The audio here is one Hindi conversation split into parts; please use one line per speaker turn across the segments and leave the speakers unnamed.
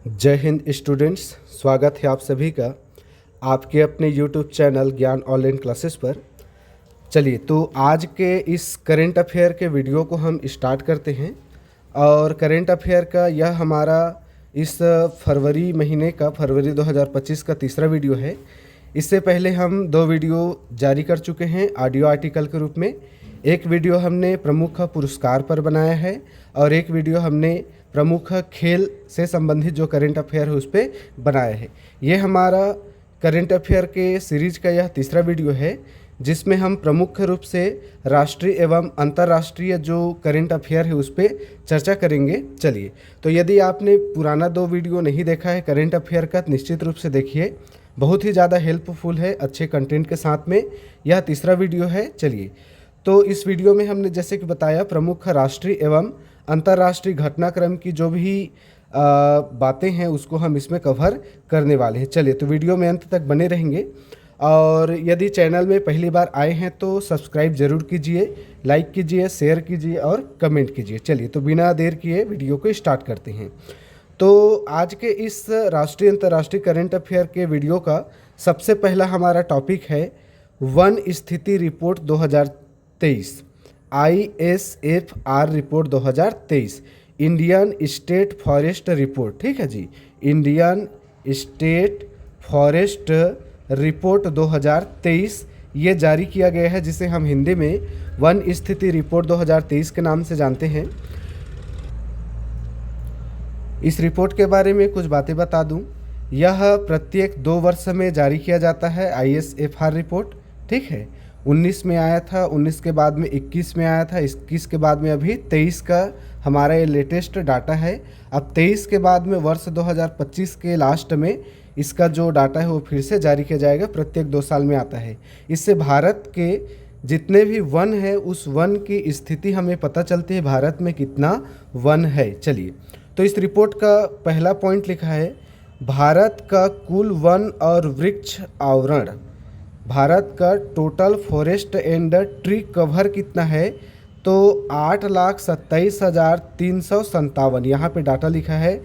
जय हिंद स्टूडेंट्स, स्वागत है आप सभी का आपके अपने यूट्यूब चैनल ज्ञान ऑनलाइन क्लासेस पर। चलिए, तो आज के इस करेंट अफेयर के वीडियो को हम स्टार्ट करते हैं। और करेंट अफेयर का यह हमारा इस फरवरी महीने का फरवरी 2025 का तीसरा वीडियो है। इससे पहले हम 2 वीडियो जारी कर चुके हैं ऑडियो आर्टिकल के रूप में। एक वीडियो हमने प्रमुख पुरस्कार पर बनाया है और एक वीडियो हमने प्रमुख खेल से संबंधित जो करेंट अफेयर है उस पर बनाया है। ये हमारा करेंट अफेयर के सीरीज का यह तीसरा वीडियो है जिसमें हम प्रमुख रूप से राष्ट्रीय एवं अंतर्राष्ट्रीय जो करेंट अफेयर है उस पर चर्चा करेंगे। चलिए, तो यदि आपने पुराना 2 वीडियो नहीं देखा है करेंट अफेयर का, निश्चित रूप से देखिए, बहुत ही ज़्यादा हेल्पफुल है अच्छे कंटेंट के साथ में। यह तीसरा वीडियो है। चलिए, तो इस वीडियो में हमने जैसे कि बताया प्रमुख राष्ट्रीय एवं अंतर्राष्ट्रीय घटनाक्रम की जो भी बातें हैं उसको हम इसमें कवर करने वाले हैं। चलिए, तो वीडियो में अंत तक बने रहेंगे। और यदि चैनल में पहली बार आए हैं तो सब्सक्राइब ज़रूर कीजिए, लाइक कीजिए, शेयर कीजिए और कमेंट कीजिए। चलिए, तो बिना देर किए वीडियो को स्टार्ट करते हैं। तो आज के इस राष्ट्रीय अंतर्राष्ट्रीय करंट अफेयर के वीडियो का सबसे पहला हमारा टॉपिक है वन स्थिति report 2023, ISFR report 2023, Indian state forest report. ठीक है जी, इंडियन स्टेट फॉरेस्ट रिपोर्ट 2023 ये जारी किया गया है, जिसे हम हिंदी में वन स्थिति रिपोर्ट 2023 के नाम से जानते हैं। इस रिपोर्ट के बारे में कुछ बातें बता दूं। यह प्रत्येक 2 वर्ष में जारी किया जाता है ISFR रिपोर्ट। ठीक है, 19 में आया था, 19 के बाद में 21 में आया था, 21 के बाद में अभी 23 का हमारा ये लेटेस्ट डाटा है। अब 23 के बाद में वर्ष 2025 के लास्ट में इसका जो डाटा है वो फिर से जारी किया जाएगा, प्रत्येक 2 साल में आता है। इससे भारत के जितने भी वन है उस वन की स्थिति हमें पता चलती है, भारत में कितना वन है। चलिए, तो इस रिपोर्ट का पहला पॉइंट लिखा है भारत का कुल वन और वृक्ष आवरण। भारत का total forest and tree cover कितना है, तो 8,27,357, यहाँ पे डाटा लिखा है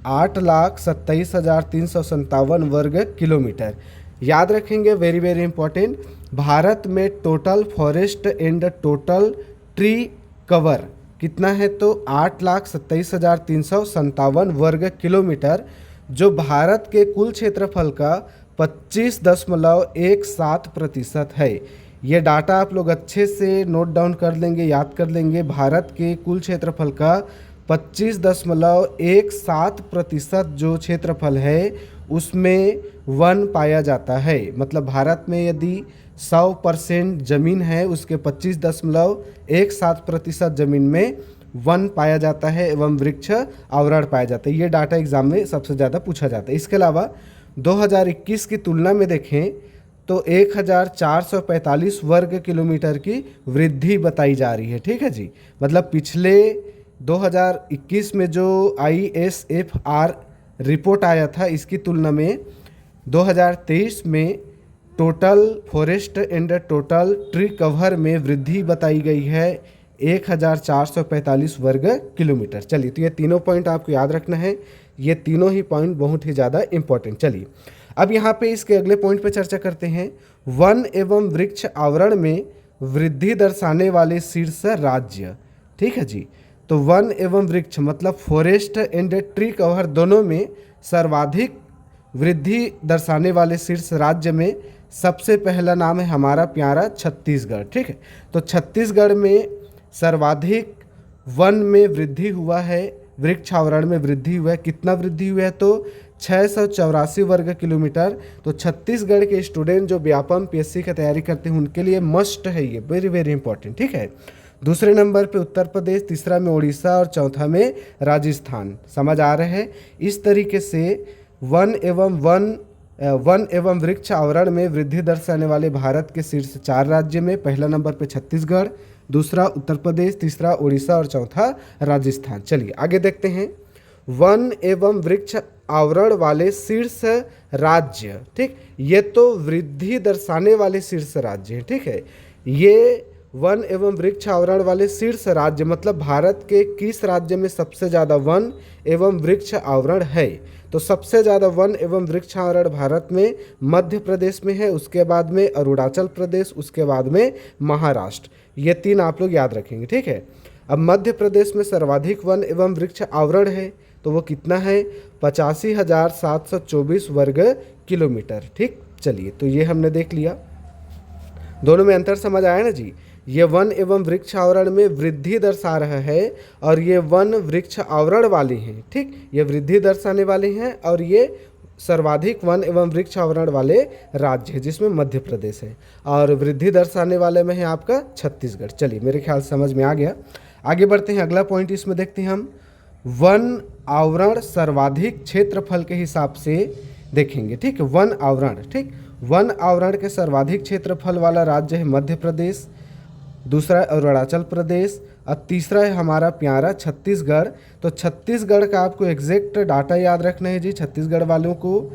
8,27,357 वर्ग किलोमीटर। याद रखेंगे, वेरी वेरी इंपॉर्टेंट, भारत में total forest and total tree cover कितना है, तो 8,27,357 वर्ग किलोमीटर, जो भारत के कुल क्षेत्रफल का 25.17% है। ये डाटा आप लोग अच्छे से नोट डाउन कर लेंगे, याद कर लेंगे। भारत के कुल क्षेत्रफल का 25.17% जो क्षेत्रफल है उसमें वन पाया जाता है। मतलब भारत में यदि 100% ज़मीन है उसके 25.17% ज़मीन में वन पाया जाता है एवं वृक्ष आवरण पाया जाता है। ये डाटा एग्जाम में सबसे ज़्यादा पूछा जाता है। इसके अलावा 2021 की तुलना में देखें तो 1,445 वर्ग किलोमीटर की वृद्धि बताई जा रही है। ठीक है जी, मतलब पिछले 2021 में जो ISFR रिपोर्ट आया था इसकी तुलना में 2023 में total forest and total tree cover में वृद्धि बताई गई है 1,445 वर्ग किलोमीटर। चलिए, तो ये तीनों पॉइंट आपको याद रखना है, ये तीनों ही पॉइंट बहुत ही ज़्यादा इंपॉर्टेंट। चलिए, अब यहाँ पे इसके अगले पॉइंट पे चर्चा करते हैं। वन एवं वृक्ष आवरण में वृद्धि दर्शाने वाले शीर्ष राज्य। ठीक है जी, तो वन एवं वृक्ष मतलब फॉरेस्ट एंड ट्री कवर दोनों में सर्वाधिक वृद्धि दर्शाने वाले शीर्ष राज्य में सबसे पहला नाम है हमारा प्यारा छत्तीसगढ़। ठीक है, तो छत्तीसगढ़ में सर्वाधिक वन में वृद्धि हुआ है, वृक्ष आवरण में वृद्धि हुआ है। कितना वृद्धि हुआ है, तो 684 वर्ग किलोमीटर। तो छत्तीसगढ़ के स्टूडेंट जो व्यापम PSC की तैयारी करते हैं उनके लिए मस्ट है, ये वेरी वेरी इंपॉर्टेंट। ठीक है, दूसरे नंबर पे उत्तर प्रदेश, तीसरा में उड़ीसा और चौथा में राजस्थान। समझ आ रहे हैं? इस तरीके से वन एवं वृक्ष आवरण में वृद्धि दर्शाने वाले भारत के शीर्ष 4 राज्य में पहला नंबर पे छत्तीसगढ़, दूसरा उत्तर प्रदेश, तीसरा उड़ीसा और चौथा राजस्थान। चलिए आगे देखते हैं वन एवं वृक्ष आवरण वाले शीर्ष राज्य। ठीक, ये तो वृद्धि दर्शाने वाले शीर्ष राज्य हैं। ठीक है, ये वन एवं वृक्ष आवरण वाले शीर्ष राज्य, मतलब भारत के किस राज्य में सबसे ज़्यादा वन एवं वृक्ष आवरण है। तो सबसे ज़्यादा वन एवं वृक्ष आवरण भारत में मध्य प्रदेश में है, उसके बाद में अरुणाचल प्रदेश, उसके बाद में महाराष्ट्र। ये 3 आप लोग याद रखेंगे, ठीक है। अब मध्य प्रदेश में सर्वाधिक वन एवं वृक्ष आवरण है, तो वो कितना है, 85,724 वर्ग किलोमीटर, ठीक। चलिए, तो ये हमने देख लिया। दोनों में अंतर समझ आया ना जी। ये वन एवं वृक्ष आवरण में वृद्धि दर्शा रहा है और ये वन वृक्ष आवरण वाले हैं, ठीक। ये वृद्धि दर्शाने वाले हैं और ये सर्वाधिक वन एवं वृक्ष आवरण वाले राज्य है, जिसमें मध्य प्रदेश है, और वृद्धि दर्शाने वाले में है आपका छत्तीसगढ़। चलिए, मेरे ख्याल से समझ में आ गया। आगे बढ़ते हैं, अगला पॉइंट इसमें देखते हैं हम। वन आवरण सर्वाधिक क्षेत्रफल के हिसाब से देखेंगे, ठीक। वन आवरण, ठीक। वन आवरण के सर्वाधिक क्षेत्रफल वाला राज्य है मध्य प्रदेश, दूसरा है अरुणाचल प्रदेश और तीसरा है हमारा प्यारा छत्तीसगढ़। तो छत्तीसगढ़ का आपको एग्जैक्ट डाटा याद रखना है जी। छत्तीसगढ़ वालों को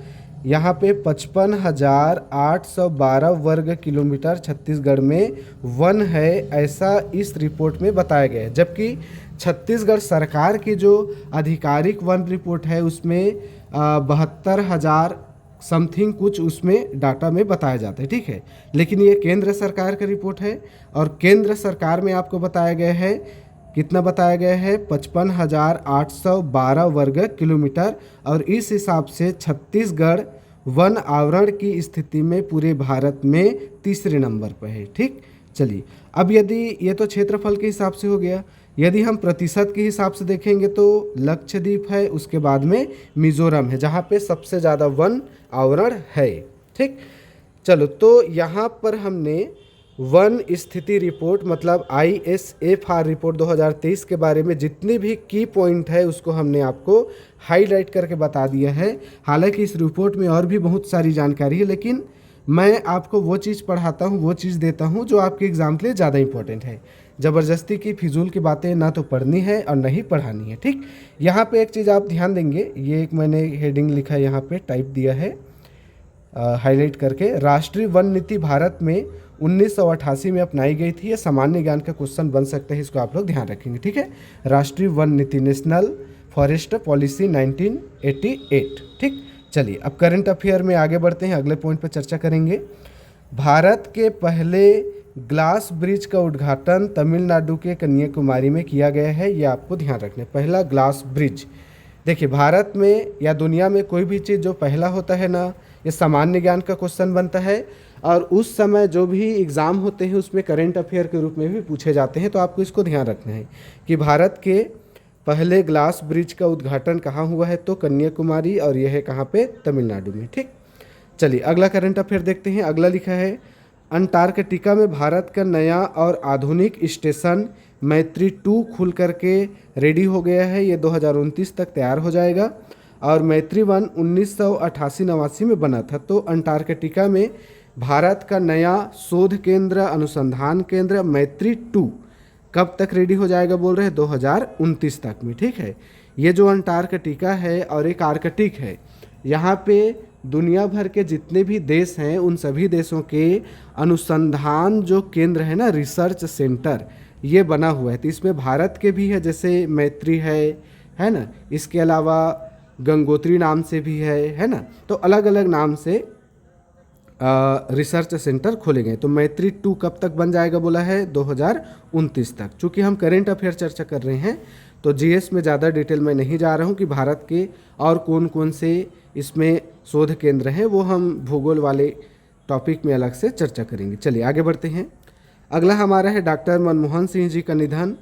यहाँ पे 55,812 वर्ग किलोमीटर छत्तीसगढ़ में वन है, ऐसा इस रिपोर्ट में बताया गया है। जबकि छत्तीसगढ़ सरकार की जो आधिकारिक वन रिपोर्ट है उसमें 72,000 समथिंग कुछ उसमें डाटा में बताया जाता है, ठीक है। लेकिन ये केंद्र सरकार की रिपोर्ट है और केंद्र सरकार में आपको बताया गया है, कितना बताया गया है, 55,812 वर्ग किलोमीटर। और इस हिसाब से छत्तीसगढ़ वन आवरण की स्थिति में पूरे भारत में तीसरे नंबर पर है, ठीक। चलिए, अब यदि ये तो क्षेत्रफल के हिसाब से हो गया, यदि हम प्रतिशत के हिसाब से देखेंगे तो लक्षद्वीप है, उसके बाद में मिजोरम है, जहाँ पे सबसे ज़्यादा वन आवरण है, ठीक। चलो, तो यहाँ पर हमने वन स्थिति रिपोर्ट मतलब ISFR रिपोर्ट 2023 के बारे में जितनी भी की पॉइंट है उसको हमने आपको हाईलाइट करके बता दिया है। हालांकि इस रिपोर्ट में और भी बहुत सारी जानकारी है, लेकिन मैं आपको वो चीज़ पढ़ाता हूँ, वो चीज़ देता हूँ जो आपके एग्ज़ाम के लिए ज़्यादा इंपॉर्टेंट है। ज़बरदस्ती की फिजूल की बातें ना तो पढ़नी है और ना ही पढ़ानी है, ठीक। यहाँ पे एक चीज़ आप ध्यान देंगे, ये एक मैंने हेडिंग लिखा है, यहाँ पे टाइप दिया है हाईलाइट करके, राष्ट्रीय वन नीति भारत में 1988 में अपनाई गई थी। ये सामान्य ज्ञान का क्वेश्चन बन सकता है, इसको आप लोग ध्यान रखेंगे, ठीक है। राष्ट्रीय वन नीति, नेशनल फॉरेस्ट पॉलिसी 1988, ठीक। चलिए, अब करंट अफेयर में आगे बढ़ते हैं, अगले पॉइंट पर चर्चा करेंगे। भारत के पहले ग्लास ब्रिज का उद्घाटन तमिलनाडु के कन्याकुमारी में किया गया है, ये आपको ध्यान रखना है। पहला ग्लास ब्रिज, देखिए भारत में या दुनिया में कोई भी चीज़ जो पहला होता है ना, ये सामान्य ज्ञान का क्वेश्चन बनता है और उस समय जो भी एग्ज़ाम होते हैं उसमें करंट अफेयर के रूप में भी पूछे जाते हैं। तो आपको इसको ध्यान रखना है कि भारत के पहले ग्लास ब्रिज का उद्घाटन कहाँ हुआ है, तो कन्याकुमारी, और यह है कहाँ पे, तमिलनाडु में, ठीक। चलिए, अगला करंट अफेयर देखते हैं। अगला लिखा है, अंटार्कटिका में भारत का नया और आधुनिक स्टेशन मैत्री 2 खुल करके रेडी हो गया है। ये 2029 तक तैयार हो जाएगा और मैत्री 1 1988-89 में बना था। तो अंटार्कटिका में भारत का नया शोध केंद्र, अनुसंधान केंद्र मैत्री 2 कब तक रेडी हो जाएगा बोल रहे हैं, 2029 तक में, ठीक है। ये जो अंटार्कटिका है और एक आर्कटिक है, यहाँ पे दुनिया भर के जितने भी देश हैं उन सभी देशों के अनुसंधान जो केंद्र है ना, रिसर्च सेंटर, ये बना हुआ है। तो इसमें भारत के भी है, जैसे मैत्री है ना, इसके अलावा गंगोत्री नाम से भी है ना। तो अलग अलग नाम से रिसर्च सेंटर खोले गए। तो मैत्री 2 कब तक बन जाएगा बोला है, 2029 तक। चूँकि हम करेंट अफेयर चर्चा कर रहे हैं तो जीएस में ज़्यादा डिटेल में नहीं जा रहा हूँ कि भारत के और कौन कौन से इसमें शोध केंद्र हैं, वो हम भूगोल वाले टॉपिक में अलग से चर्चा करेंगे। चलिए आगे बढ़ते हैं। अगला हमारा है डॉक्टर मनमोहन सिंह जी का निधन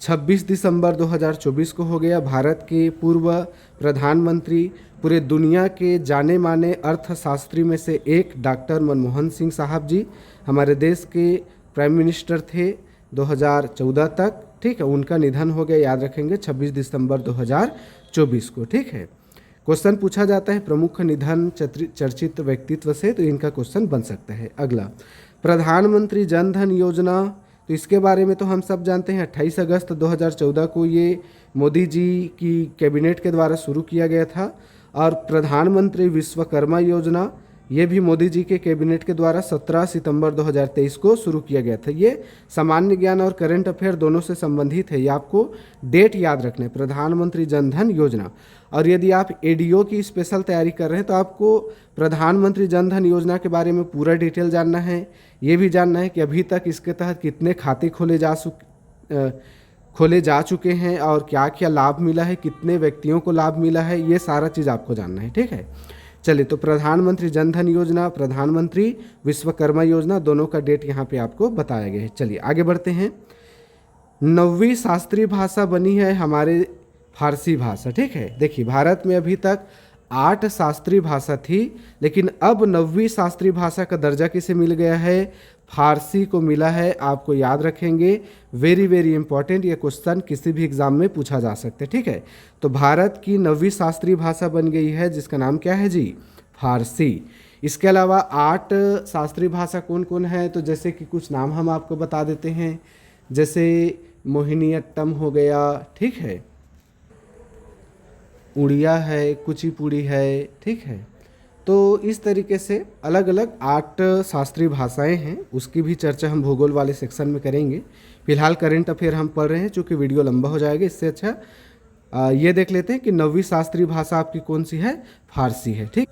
26 दिसंबर 2024 को हो गया। भारत के पूर्व प्रधानमंत्री, पूरे दुनिया के जाने माने अर्थशास्त्री में से एक डॉक्टर मनमोहन सिंह साहब जी हमारे देश के प्राइम मिनिस्टर थे 2014 तक, ठीक है। उनका निधन हो गया, याद रखेंगे 26 दिसंबर 2024 को, ठीक है। क्वेश्चन पूछा जाता है प्रमुख निधन चर्चित व्यक्तित्व से, तो इनका क्वेश्चन बन सकता है। अगला प्रधानमंत्री जन धन योजना, तो इसके बारे में तो हम सब जानते हैं 28 अगस्त 2014 को ये मोदी जी की कैबिनेट के द्वारा शुरू किया गया था। और प्रधानमंत्री विश्वकर्मा योजना ये भी मोदी जी के कैबिनेट के द्वारा 17 सितंबर 2023 को शुरू किया गया था। ये सामान्य ज्ञान और करंट अफेयर दोनों से संबंधित है। ये आपको डेट याद रखना है, प्रधानमंत्री जन धन योजना। और यदि आप एडीओ की स्पेशल तैयारी कर रहे हैं तो आपको प्रधानमंत्री जन धन योजना के बारे में पूरा डिटेल जानना है। ये भी जानना है कि अभी तक इसके तहत कितने खाते खोले जा चुके हैं और क्या क्या लाभ मिला है, कितने व्यक्तियों को लाभ मिला है, ये सारा चीज़ आपको जानना है। ठीक है, चलिए, तो प्रधानमंत्री जन धन योजना, प्रधानमंत्री विश्वकर्मा योजना, दोनों का डेट यहाँ पे आपको बताया गया है। चलिए आगे बढ़ते हैं। 9वीं शास्त्रीय भाषा बनी है हमारे फारसी भाषा। ठीक है, देखिए भारत में अभी तक 8 शास्त्रीय भाषा थी, लेकिन अब 9वीं शास्त्रीय भाषा का दर्जा किसे मिल गया है? फारसी को मिला है। आपको याद रखेंगे, वेरी वेरी इंपॉर्टेंट, ये क्वेश्चन किसी भी एग्जाम में पूछा जा सकता है। ठीक है, तो भारत की 9वीं शास्त्रीय भाषा बन गई है, जिसका नाम क्या है जी? फारसी। इसके अलावा 8 शास्त्रीय भाषा कौन कौन है? तो जैसे कि कुछ नाम हम आपको बता देते हैं, जैसे मोहिनीअट्टम हो गया, ठीक है, उड़िया है, कुचिपुड़ी है, ठीक है। तो इस तरीके से अलग अलग 8 शास्त्रीय भाषाएं हैं, उसकी भी चर्चा हम भूगोल वाले सेक्शन में करेंगे। फिलहाल करंट अफेयर हम पढ़ रहे हैं, चूँकि वीडियो लंबा हो जाएगा, इससे अच्छा ये देख लेते हैं कि 9वीं शास्त्रीय भाषा आपकी कौन सी है? फारसी है। ठीक,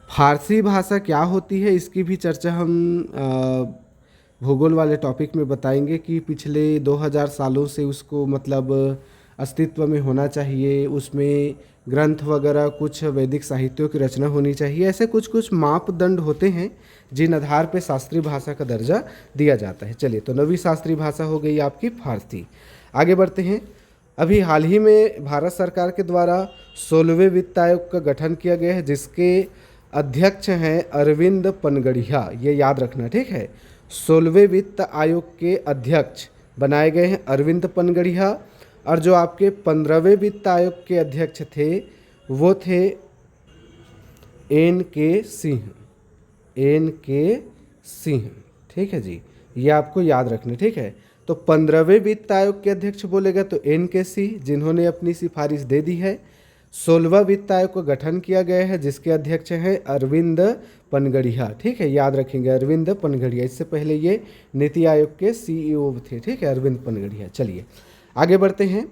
फारसी भाषा क्या होती है, इसकी भी चर्चा हम भूगोल वाले टॉपिक में बताएंगे कि पिछले 2000 सालों से उसको मतलब अस्तित्व में होना चाहिए, उसमें ग्रंथ वगैरह कुछ वैदिक साहित्यों की रचना होनी चाहिए। ऐसे कुछ कुछ मापदंड होते हैं जिन आधार पे शास्त्रीय भाषा का दर्जा दिया जाता है। चलिए, तो 9वीं शास्त्रीय भाषा हो गई आपकी फारसी। आगे बढ़ते हैं। अभी हाल ही में भारत सरकार के द्वारा 16वें वित्त आयोग का गठन किया गया है, जिसके अध्यक्ष हैं अरविंद पनगड़िया। ये याद रखना, ठीक है। 16वें वित्त आयोग के अध्यक्ष बनाए गए हैं अरविंद पनगड़िया। और जो आपके 15वें वित्त आयोग के अध्यक्ष थे वो थे N.K. सिंह। N.K. सिंह, ठीक है जी, ये आपको याद रखना, ठीक है। तो 15वें वित्त आयोग के अध्यक्ष बोलेगा तो N.K. सिंह, जिन्होंने अपनी सिफारिश दे दी है। 16वां वित्त आयोग का गठन किया गया है, जिसके अध्यक्ष हैं अरविंद पनगड़िया, ठीक है, याद रखेंगे अरविंद पनगड़िया। इससे पहले ये नीति आयोग के CEO थे, ठीक है, अरविंद पनगड़िया। चलिए आगे बढ़ते हैं।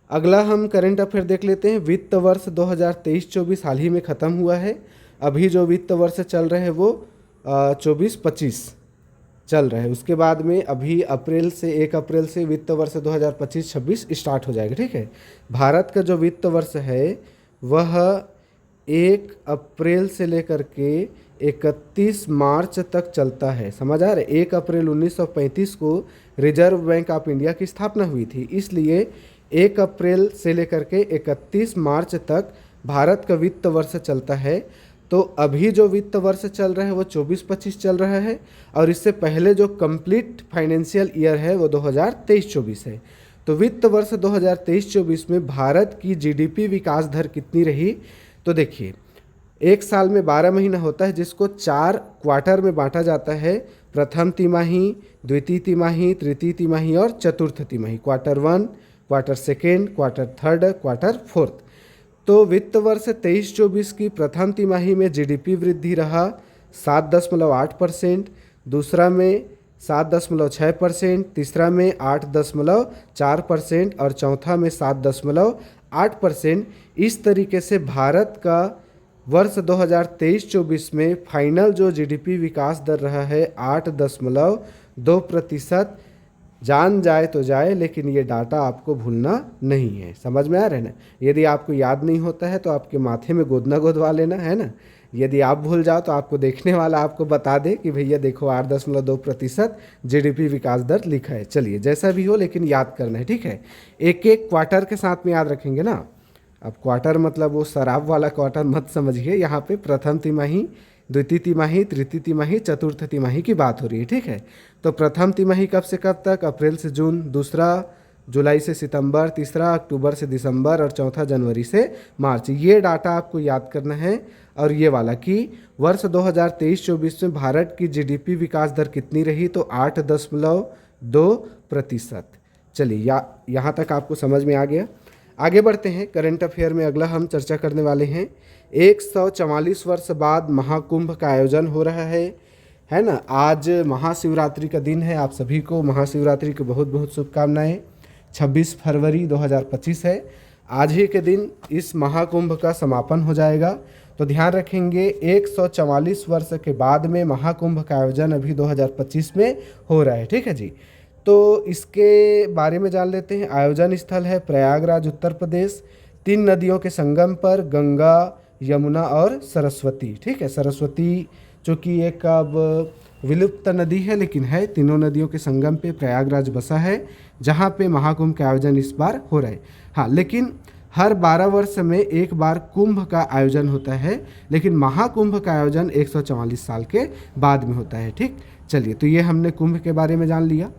अगला हम करंट अफेयर देख लेते हैं। वित्त वर्ष 2023-24 हाल ही में ख़त्म हुआ है। अभी जो वित्त वर्ष चल रहे हैं वो 24-25 चल रहा है। उसके बाद में अभी 1 अप्रैल से वित्त वर्ष 2025-26 स्टार्ट हो जाएगा, ठीक है। भारत का जो वित्त वर्ष है वह 1 अप्रैल से लेकर के 31 मार्च तक चलता है। समझ आ रहा है? 1 अप्रैल 1935 को रिजर्व बैंक ऑफ इंडिया की स्थापना हुई थी, इसलिए 1 अप्रैल से लेकर के 31 मार्च तक भारत का वित्त वर्ष चलता है। तो अभी जो वित्त वर्ष चल रहा है वो 24-25 चल रहा है, और इससे पहले जो कंप्लीट फाइनेंशियल ईयर है वो 2023-24 है। तो वित्त वर्ष 2023-24 में भारत की GDP विकास दर कितनी रही? तो देखिए, एक साल में 12 महीना होता है, जिसको 4 क्वार्टर में बांटा जाता है। प्रथम तिमाही, द्वितीय तिमाही, तृतीय तिमाही और चतुर्थ तिमाही। Quarter 1, quarter 2, quarter 3, quarter 4। तो वित्त वर्ष 23-24 की प्रथम तिमाही में GDP वृद्धि रहा 7.8%, दूसरा में 7.6%, तीसरा में 8.4% और चौथा में 7.8%। इस तरीके से भारत का वर्ष 2023-24 में फाइनल जो GDP विकास दर रहा है 8.2%। जान जाए तो जाए, लेकिन ये डाटा आपको भूलना नहीं है। समझ में आ रहा है ना? यदि आपको याद नहीं होता है तो आपके माथे में गोदना गोदवा लेना है ना। यदि आप भूल जाओ तो आपको देखने वाला आपको बता दे कि भैया देखो 8.2% GDP विकास दर लिखा है। चलिए, जैसा भी हो लेकिन याद करना है, ठीक है। एक एक क्वार्टर के साथ में याद रखेंगे ना। अब क्वार्टर मतलब वो शराब वाला क्वार्टर मत समझिए, यहाँ पे प्रथम तिमाही, द्वितीय तिमाही, तृतीय तिमाही, चतुर्थ तिमाही की बात हो रही है, ठीक है। तो प्रथम तिमाही कब से कब तक? अप्रैल से जून, दूसरा जुलाई से सितंबर, तीसरा अक्टूबर से दिसंबर और चौथा जनवरी से मार्च। ये डाटा आपको याद करना है। और ये वाला कि वर्ष 2023-24 में भारत की GDP विकास दर कितनी रही? तो 8.2%। चलिए, यहाँ तक आपको समझ में आ गया। आगे बढ़ते हैं। करंट अफेयर में अगला हम चर्चा करने वाले हैं 144 वर्ष बाद महाकुंभ का आयोजन हो रहा है ना। आज महाशिवरात्रि का दिन है, आप सभी को महाशिवरात्रि की बहुत बहुत शुभकामनाएं। 26 फरवरी 2025 है, आज ही के दिन इस महाकुंभ का समापन हो जाएगा। तो ध्यान रखेंगे 144 वर्ष के बाद में महाकुंभ का आयोजन अभी 2025 में हो रहा है, ठीक है जी। तो इसके बारे में जान लेते हैं। आयोजन स्थल है प्रयागराज उत्तर प्रदेश, 3 नदियों के संगम पर, गंगा, यमुना और सरस्वती, ठीक है। सरस्वती जो कि एक अब विलुप्त नदी है लेकिन है, तीनों नदियों के संगम पे प्रयागराज बसा है, जहाँ पे महाकुंभ का आयोजन इस बार हो रहा है। हाँ, लेकिन हर 12 वर्ष में एक बार कुंभ का आयोजन होता है, लेकिन महाकुंभ का आयोजन 144 साल के बाद में होता है, ठीक। चलिए, तो ये हमने कुंभ के बारे में जान लिया।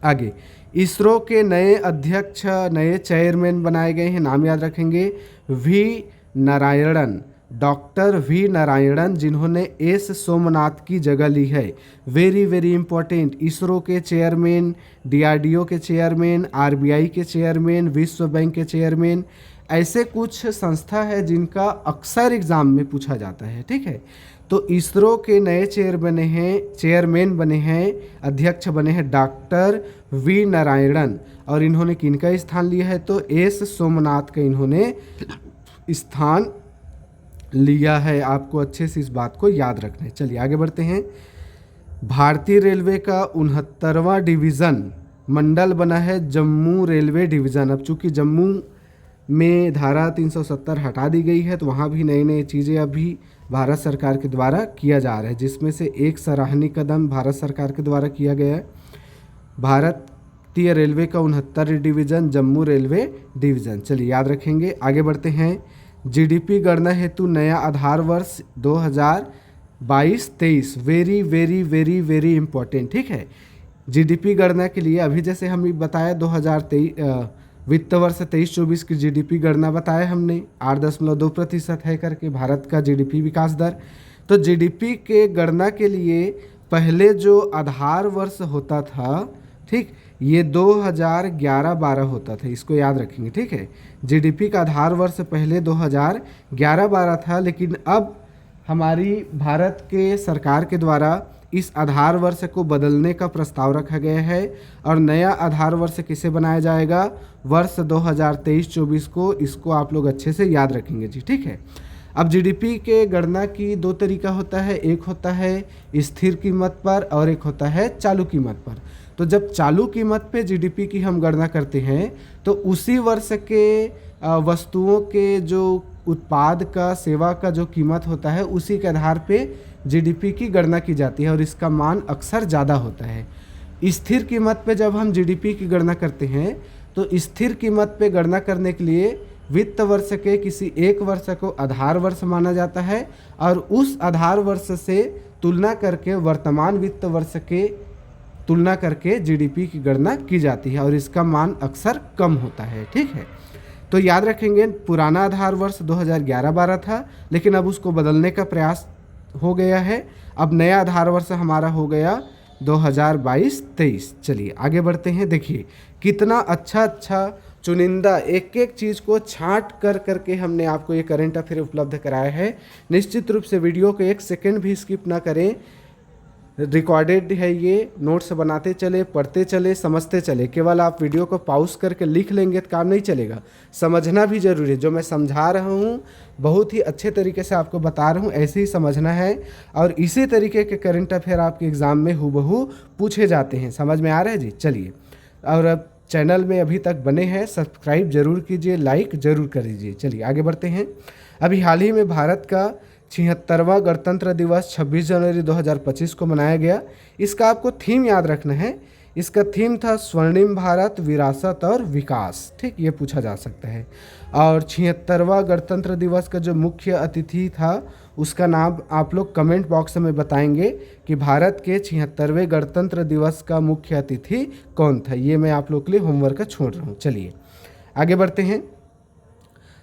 आगे, इसरो के नए अध्यक्ष, नए चेयरमैन बनाए गए हैं, नाम याद रखेंगे। V Narayanan, doctor V Narayanan, जिन्होंने एस सोमनाथ की जगह ली है। Very very important. इसरो के चेयरमैन, डीआरडीओ के चेयरमैन, आरबीआई के चेयरमैन, विश्व बैंक के चेयरमैन, ऐसे कुछ संस्था है जिनका अक्सर एग्जाम में पूछा जाता है, ठीक है। तो इसरो के नए चेयरमैन बने हैं, अध्यक्ष बने हैं डॉक्टर वी नारायणन, और इन्होंने किनका स्थान लिया है, तो एस सोमनाथ का इन्होंने स्थान लिया है। आपको अच्छे से इस बात को याद रखना है। चलिए आगे बढ़ते हैं। भारतीय रेलवे का 69वां डिवीज़न मंडल बना है जम्मू रेलवे डिवीज़न। अब चूँकि जम्मू में धारा 370 हटा दी गई है, तो वहाँ भी नई नई चीज़ें अभी भारत सरकार के द्वारा किया जा रहा है, जिसमें से एक सराहनीय कदम भारत सरकार के द्वारा किया गया है। भारतीय रेलवे का 69 डिवीज़न जम्मू रेलवे डिवीज़न। चलिए याद रखेंगे। आगे बढ़ते हैं। जीडीपी गणना हेतु नया आधार वर्ष 2022-23 very very very very important, ठीक है। जीडीपी गणना के लिए अभी जैसे हम बताया 2023 वित्त वर्ष 23-24 की जीडीपी गणना बताया हमने, 8.2% है करके भारत का जीडीपी विकास दर। तो जीडीपी के गणना के लिए पहले जो आधार वर्ष होता था, ठीक, ये 2011-12 होता था, इसको याद रखेंगे, ठीक है। जीडीपी का आधार वर्ष पहले 2011-12 था, लेकिन अब हमारी भारत के सरकार के द्वारा इस आधार वर्ष को बदलने का प्रस्ताव रखा गया है, और नया आधार वर्ष किसे बनाया जाएगा, वर्ष 2023-24 को। इसको आप लोग अच्छे से याद रखेंगे जी, ठीक है। अब जीडीपी के गणना की 2 तरीका होता है, एक होता है स्थिर कीमत पर और एक होता है चालू कीमत पर। तो जब चालू कीमत पे जीडीपी की हम गणना करते हैं, तो उसी वर्ष के वस्तुओं के जो उत्पाद का, सेवा का जो कीमत होता है, उसी के आधार पे जीडीपी की गणना की जाती है, और इसका मान अक्सर ज़्यादा होता है। स्थिर कीमत पे जब हम जीडीपी की गणना करते हैं, तो स्थिर कीमत पे गणना करने के लिए वित्त वर्ष के किसी एक वर्ष को आधार वर्ष माना जाता है, और उस आधार वर्ष से तुलना करके वर्तमान वित्त वर्ष के तुलना करके जीडीपी की गणना की जाती है, और इसका मान अक्सर कम होता है, ठीक है। तो याद रखेंगे, पुराना आधार वर्ष 2011-12 था, लेकिन अब उसको बदलने का प्रयास हो गया है। अब नया आधार वर्ष हमारा हो गया 2022-23। चलिए आगे बढ़ते हैं। देखिए कितना अच्छा चुनिंदा एक एक चीज़ को छांट कर करके हमने आपको ये करंट अफेयर उपलब्ध कराया है। निश्चित रूप से वीडियो को 1 सेकंड भी स्किप ना करें, रिकॉर्डेड है ये, नोट्स बनाते चले, पढ़ते चले, समझते चले। केवल आप वीडियो को पॉज करके लिख लेंगे तो काम नहीं चलेगा, समझना भी जरूरी है। जो मैं समझा रहा हूँ बहुत ही अच्छे तरीके से आपको बता रहा हूँ, ऐसे ही समझना है, और इसी तरीके के करंट अफेयर आपके एग्ज़ाम में हूबहू पूछे जाते हैं। समझ में आ रहा है जी। चलिए, और अब चैनल में अभी तक बने हैं सब्सक्राइब जरूर कीजिए, लाइक ज़रूर कर दीजिए। चलिए आगे बढ़ते हैं। अभी हाल ही में भारत का 76वां गणतंत्र दिवस 26 जनवरी 2025 को मनाया गया। इसका आपको थीम याद रखना है। इसका थीम था स्वर्णिम भारत, विरासत और विकास, ठीक, ये पूछा जा सकता है। और 76वां गणतंत्र दिवस का जो मुख्य अतिथि था, उसका नाम आप लोग कमेंट बॉक्स में बताएंगे कि भारत के 76वें गणतंत्र दिवस का मुख्य अतिथि कौन था। ये मैं आप लोग के लिए होमवर्क छोड़ रहा हूँ। चलिए आगे बढ़ते हैं।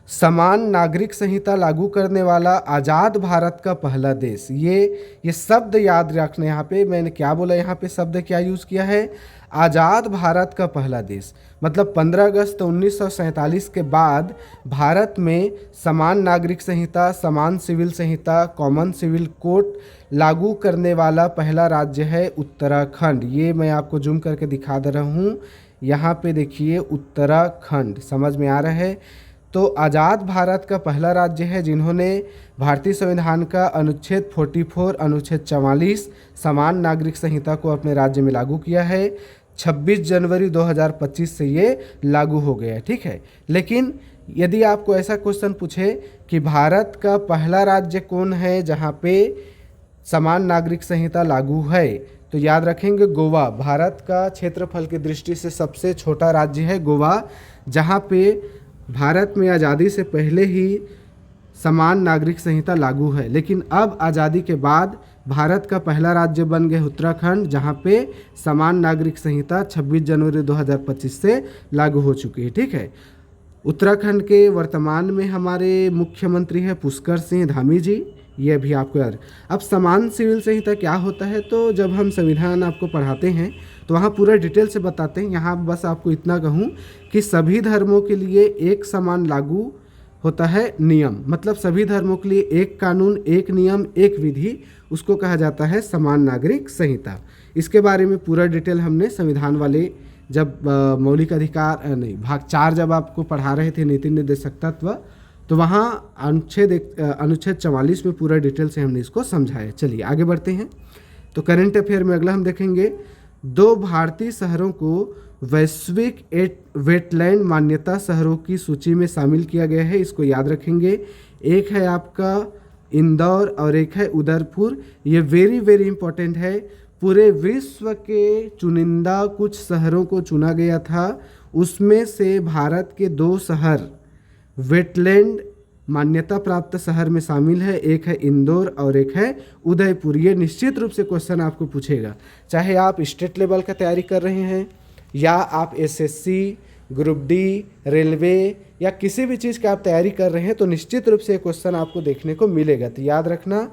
समान नागरिक संहिता लागू करने वाला आज़ाद भारत का पहला देश। ये शब्द याद रखना, यहाँ पे मैंने क्या बोला, यहाँ पे शब्द क्या यूज़ किया है, आज़ाद भारत का पहला देश। मतलब 15 अगस्त 1947 के बाद भारत में समान नागरिक संहिता, समान सिविल संहिता, कॉमन सिविल कोड लागू करने वाला पहला राज्य है उत्तराखंड। ये मैं आपको जूम करके दिखा दे रहा हूँ, यहाँ पे देखिए उत्तराखंड, समझ में आ रहा है। तो आज़ाद भारत का पहला राज्य है जिन्होंने भारतीय संविधान का अनुच्छेद 44, अनुच्छेद 44 समान नागरिक संहिता को अपने राज्य में लागू किया है। 26 जनवरी 2025 से ये लागू हो गया है, ठीक है। लेकिन यदि आपको ऐसा क्वेश्चन पूछे कि भारत का पहला राज्य कौन है जहाँ पे समान नागरिक संहिता लागू है, तो याद रखेंगे गोवा। भारत का क्षेत्रफल की दृष्टि से सबसे छोटा राज्य है गोवा, जहाँ पे भारत में आज़ादी से पहले ही समान नागरिक संहिता लागू है। लेकिन अब आज़ादी के बाद भारत का पहला राज्य बन गया उत्तराखंड, जहाँ पे समान नागरिक संहिता 26 जनवरी 2025 से लागू हो चुकी है, ठीक है। उत्तराखंड के वर्तमान में हमारे मुख्यमंत्री हैं पुष्कर सिंह धामी जी, ये भी आपको याद। अब समान सिविल संहिता क्या होता है, तो जब हम संविधान आपको पढ़ाते हैं तो वहाँ पूरा डिटेल से बताते हैं। यहाँ बस आपको इतना कहूँ कि सभी धर्मों के लिए एक समान लागू होता है नियम, मतलब सभी धर्मों के लिए एक कानून, एक नियम, एक विधि, उसको कहा जाता है समान नागरिक संहिता। इसके बारे में पूरा डिटेल हमने संविधान वाले जब मौलिक अधिकार नहीं भाग 4 जब आपको पढ़ा रहे थे नीति निर्देशक तत्व, तो वहाँ अनुच्छेद 44 में पूरा डिटेल से हमने इसको समझाया। चलिए आगे बढ़ते हैं। तो करंट अफेयर में अगला हम देखेंगे, 2 भारतीय शहरों को वैश्विक वेटलैंड मान्यता शहरों की सूची में शामिल किया गया है, इसको याद रखेंगे। एक है आपका इंदौर और एक है उदयपुर। ये वेरी वेरी इंपॉर्टेंट है। पूरे विश्व के चुनिंदा कुछ शहरों को चुना गया था, उसमें से भारत के 2 शहर वेटलैंड मान्यता प्राप्त शहर में शामिल है। एक है इंदौर और एक है उदयपुर। ये निश्चित रूप से क्वेश्चन आपको पूछेगा, चाहे आप स्टेट लेवल का तैयारी कर रहे हैं या आप एसएससी, ग्रुप डी, रेलवे या किसी भी चीज़ का आप तैयारी कर रहे हैं, तो निश्चित रूप से क्वेश्चन आपको देखने को मिलेगा। तो याद रखना,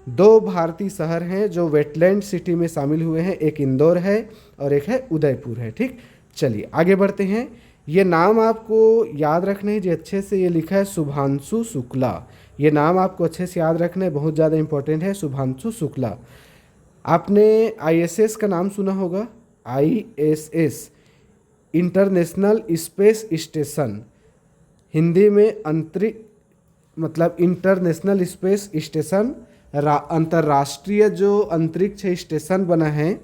2 भारतीय शहर हैं जो वेटलैंड सिटी में शामिल हुए हैं, एक इंदौर है और एक है उदयपुर है, ठीक। चलिए आगे बढ़ते हैं। ये नाम आपको याद रखना है जी अच्छे से, ये लिखा है शुभांशु शुक्ला। ये नाम आपको अच्छे से याद रखना है, बहुत ज़्यादा इंपॉर्टेंट है, शुभांशु शुक्ला। आपने आईएसएस का नाम सुना होगा, ISS international space station, Hindi में अंतरिक्ष मतलब इंटरनेशनल स्पेस स्टेशन, अंतर्राष्ट्रीय जो अंतरिक्ष स्टेशन बना है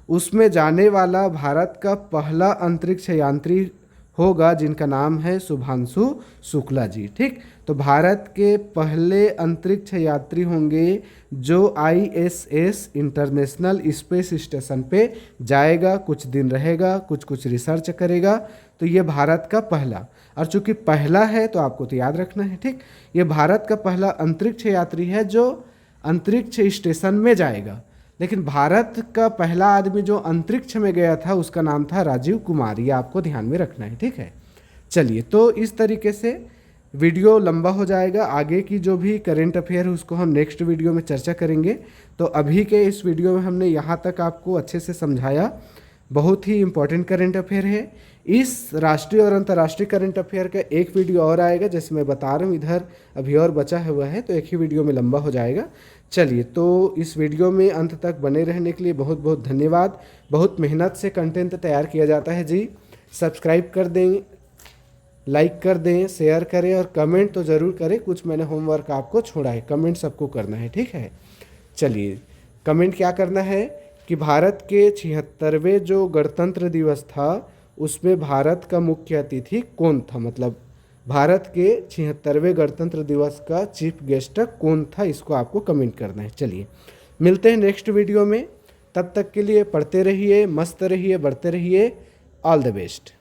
उसमें जाने वाला भारत का पहला अंतरिक्ष यात्री होगा जिनका नाम है शुभांशु शुक्ला जी, ठीक। तो भारत के पहले अंतरिक्ष यात्री होंगे जो आईएसएस इंटरनेशनल स्पेस स्टेशन पे जाएगा, कुछ दिन रहेगा, कुछ रिसर्च करेगा। तो ये भारत का पहला, और चूंकि पहला है तो आपको तो याद रखना है, ठीक। ये भारत का पहला अंतरिक्ष यात्री है जो अंतरिक्ष स्टेशन में जाएगा। लेकिन भारत का पहला आदमी जो अंतरिक्ष में गया था उसका नाम था राजीव कुमार, ये आपको ध्यान में रखना है, ठीक है। चलिए, तो इस तरीके से वीडियो लंबा हो जाएगा, आगे की जो भी करेंट अफेयर है उसको हम नेक्स्ट वीडियो में चर्चा करेंगे। तो अभी के इस वीडियो में हमने यहाँ तक आपको अच्छे से समझाया, बहुत ही इम्पोर्टेंट करेंट अफेयर है। इस राष्ट्रीय और अंतर्राष्ट्रीय करंट अफेयर का एक वीडियो और आएगा, जैसे मैं बता रहा हूँ इधर अभी और बचा हुआ है, तो एक ही वीडियो में लंबा हो जाएगा। चलिए, तो इस वीडियो में अंत तक बने रहने के लिए बहुत बहुत धन्यवाद। बहुत मेहनत से कंटेंट तैयार किया जाता है जी। सब्सक्राइब कर दें, लाइक कर दें, शेयर करें और कमेंट तो ज़रूर करें। कुछ मैंने होमवर्क आपको छोड़ा है, कमेंट सबको करना है, ठीक है। चलिए, कमेंट क्या करना है कि भारत के 76वें जो गणतंत्र दिवस था उसमें भारत का मुख्य अतिथि कौन था, मतलब भारत के 76वें गणतंत्र दिवस का चीफ गेस्ट कौन था, इसको आपको कमेंट करना है। चलिए, मिलते हैं नेक्स्ट वीडियो में, तब तक के लिए पढ़ते रहिए, मस्त रहिए, बढ़ते रहिए। All the best.